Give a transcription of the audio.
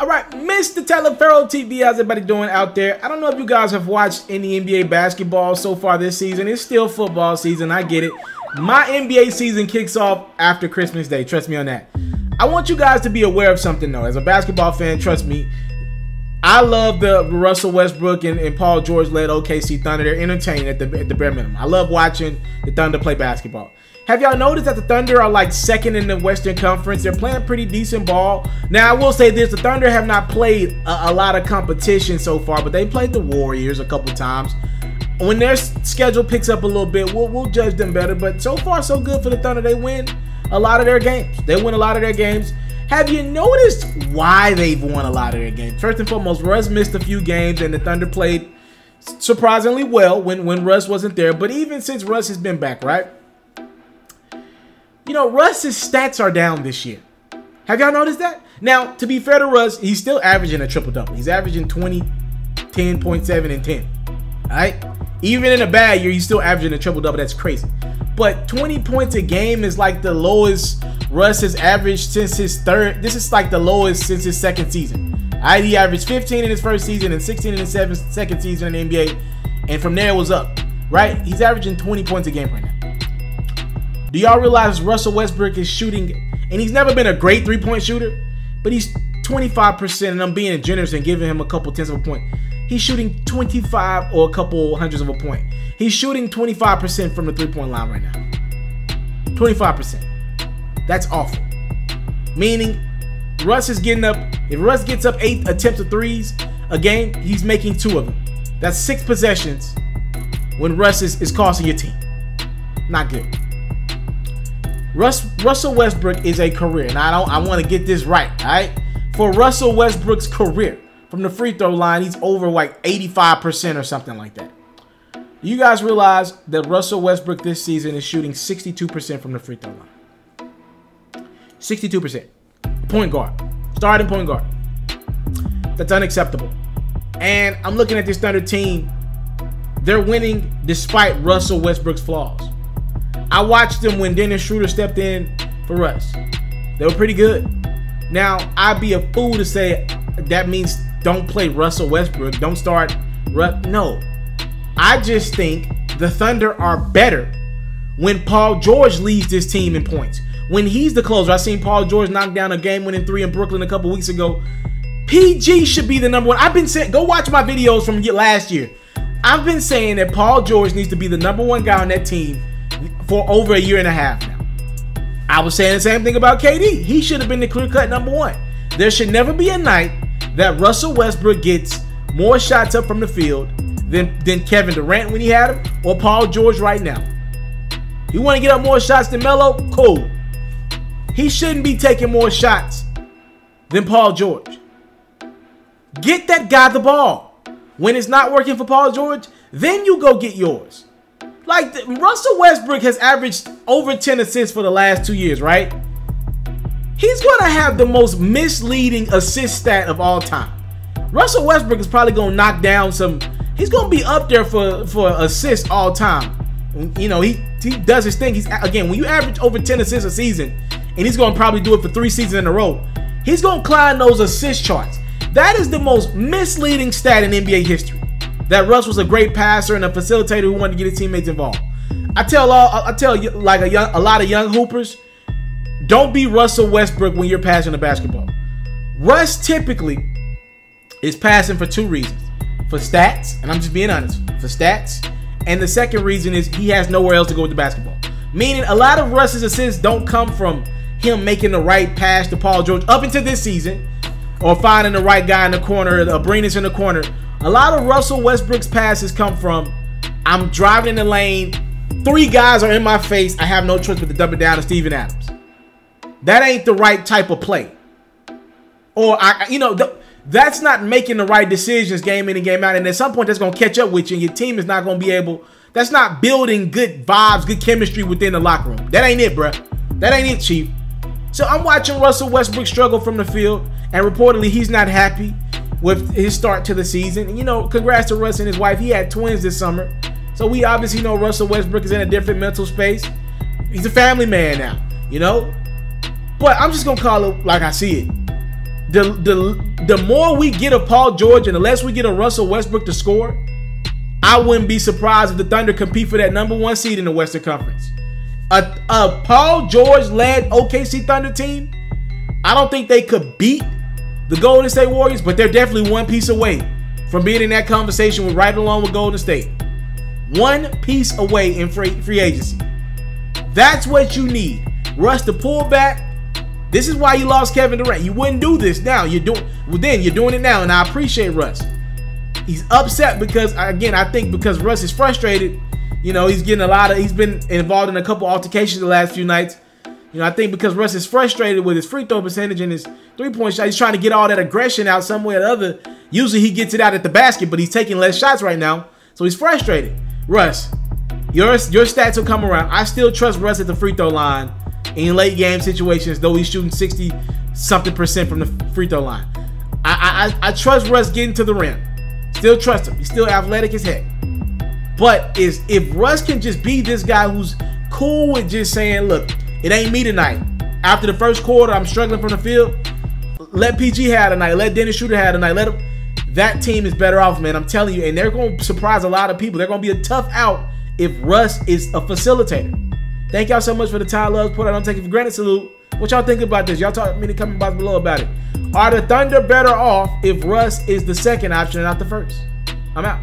All right, Mr. Taliaferro TV, how's everybody doing out there? I don't know if you guys have watched any NBA basketball so far this season. It's still football season, I get it. My NBA season kicks off after Christmas Day, trust me on that. I want you guys to be aware of something though. As a basketball fan, trust me, I love the Russell Westbrook and Paul George led OKC Thunder. They're entertaining at the bare minimum. I love watching the Thunder play basketball. Have y'all noticed that the Thunder are like second in the Western Conference? They're playing pretty decent ball. Now, I will say this. The Thunder have not played a lot of competition so far, but they played the Warriors a couple times. When their schedule picks up a little bit, we'll judge them better. But so far, so good for the Thunder. They win a lot of their games. Have you noticed why they've won a lot of their games? First and foremost, Russ missed a few games, and the Thunder played surprisingly well when Russ wasn't there. But even since Russ has been back, right? You know, Russ's stats are down this year. Have y'all noticed that? Now, to be fair to Russ, he's still averaging a triple-double. He's averaging 20, 10.7, and 10. All right? Even in a bad year, he's still averaging a triple-double. That's crazy. But 20 points a game is like the lowest Russ has averaged since his third. This is like the lowest since his second season. All right? He averaged 15 in his first season and 16 in his second season in the NBA. And from there, it was up. Right? He's averaging 20 points a game right now. Do y'all realize Russell Westbrook is shooting, and he's never been a great three-point shooter, but he's 25%, and I'm being generous and giving him a couple tenths of a point. He's shooting 25 or a couple hundreds of a point. He's shooting 25% from the three-point line right now. 25%. That's awful. Meaning, Russ is getting up, if Russ gets up 8 attempts of threes a game, he's making 2 of them. That's 6 possessions when Russ is costing your team. Not good. Russell Westbrook is a career, and I want to get this right, all right? For Russell Westbrook's career, from the free throw line, he's over like 85% or something like that. You guys realize that Russell Westbrook this season is shooting 62% from the free throw line. 62%. Point guard. Starting point guard. That's unacceptable. And I'm looking at this Thunder team. They're winning despite Russell Westbrook's flaws. I watched them when Dennis Schroeder stepped in for Russ. They were pretty good. Now, I'd be a fool to say that means don't play Russell Westbrook. Don't start Russ. No. I just think the Thunder are better when Paul George leads this team in points. When he's the closer. I seen Paul George knock down a game-winning 3 in Brooklyn a couple weeks ago. PG should be the number one. I've been saying, go watch my videos from last year. I've been saying that Paul George needs to be the number one guy on that team for over a year and a half now. I was saying the same thing about KD. He should have been the clear-cut number one. There should never be a night that Russell Westbrook gets more shots up from the field than Kevin Durant when he had him, or Paul George right now. You want to get up more shots than Melo? Cool. He shouldn't be taking more shots than Paul George. Get that guy the ball. When it's not working for Paul George, then you go get yours. Like, Russell Westbrook has averaged over 10 assists for the last 2 years, right? He's going to have the most misleading assist stat of all time. Russell Westbrook is probably going to knock down some. He's going to be up there for assists all time. You know, he does his thing. Again, when you average over 10 assists a season, and he's going to probably do it for 3 seasons in a row, he's going to climb those assist charts. That is the most misleading stat in NBA history. That Russ was a great passer and a facilitator who wanted to get his teammates involved. I tell you, like a lot of young hoopers, don't be Russell Westbrook when you're passing the basketball. Russ typically is passing for 2 reasons. For stats, and I'm just being honest, for stats, and the second reason is he has nowhere else to go with the basketball. Meaning a lot of Russ's assists don't come from him making the right pass to Paul George up until this season, or finding the right guy in the corner, or Abrines in the corner. A lot of Russell Westbrook's passes come from, I'm driving in the lane, 3 guys are in my face, I have no choice but to dump it down to Steven Adams. That ain't the right type of play. Or, that's not making the right decisions game in and game out. And at some point, that's going to catch up with you, and your team is not going to be able, that's not building good vibes, good chemistry within the locker room. That ain't it, bruh. That ain't it, Chief. So I'm watching Russell Westbrook struggle from the field, and reportedly he's not happy with his start to the season. And, you know, congrats to Russ and his wife. He had twins this summer. So we obviously know Russell Westbrook is in a different mental space. He's a family man now, you know. But I'm just going to call it like I see it. the more we get of Paul George and the less we get of Russell Westbrook to score, I wouldn't be surprised if the Thunder compete for that #1 seed in the Western Conference. A Paul George-led OKC Thunder team, I don't think they could beat the Golden State Warriors, but they're definitely one piece away from being in that conversation with right along with Golden State. One piece away in free agency. That's what you need. Russ to pull back. This is why you lost Kevin Durant. You wouldn't do this now. You're doing it now, and I appreciate Russ. He's upset because, again, I think because Russ is frustrated. You know, he's been involved in a couple altercations the last few nights. You know, I think because Russ is frustrated with his free throw percentage and his three-point shot, he's trying to get all that aggression out some way or the other. Usually he gets it out at the basket, but he's taking less shots right now, so he's frustrated. Russ, your stats will come around. I still trust Russ at the free throw line in late game situations, though he's shooting 60-something% from the free throw line. I trust Russ getting to the rim. Still trust him. He's still athletic as heck. But if Russ can just be this guy who's cool with just saying, look, it ain't me tonight. After the first quarter, I'm struggling from the field. Let PG have tonight. Let Dennis Schroeder have tonight. Let him. That team is better off, man. I'm telling you. And they're going to surprise a lot of people. They're going to be a tough out if Russ is a facilitator. Thank y'all so much for the time, love. Put I don't take it for granted. Salute. What y'all think about this? Y'all talk me in the comment box below about it. Are the Thunder better off if Russ is the second option and not the first? I'm out.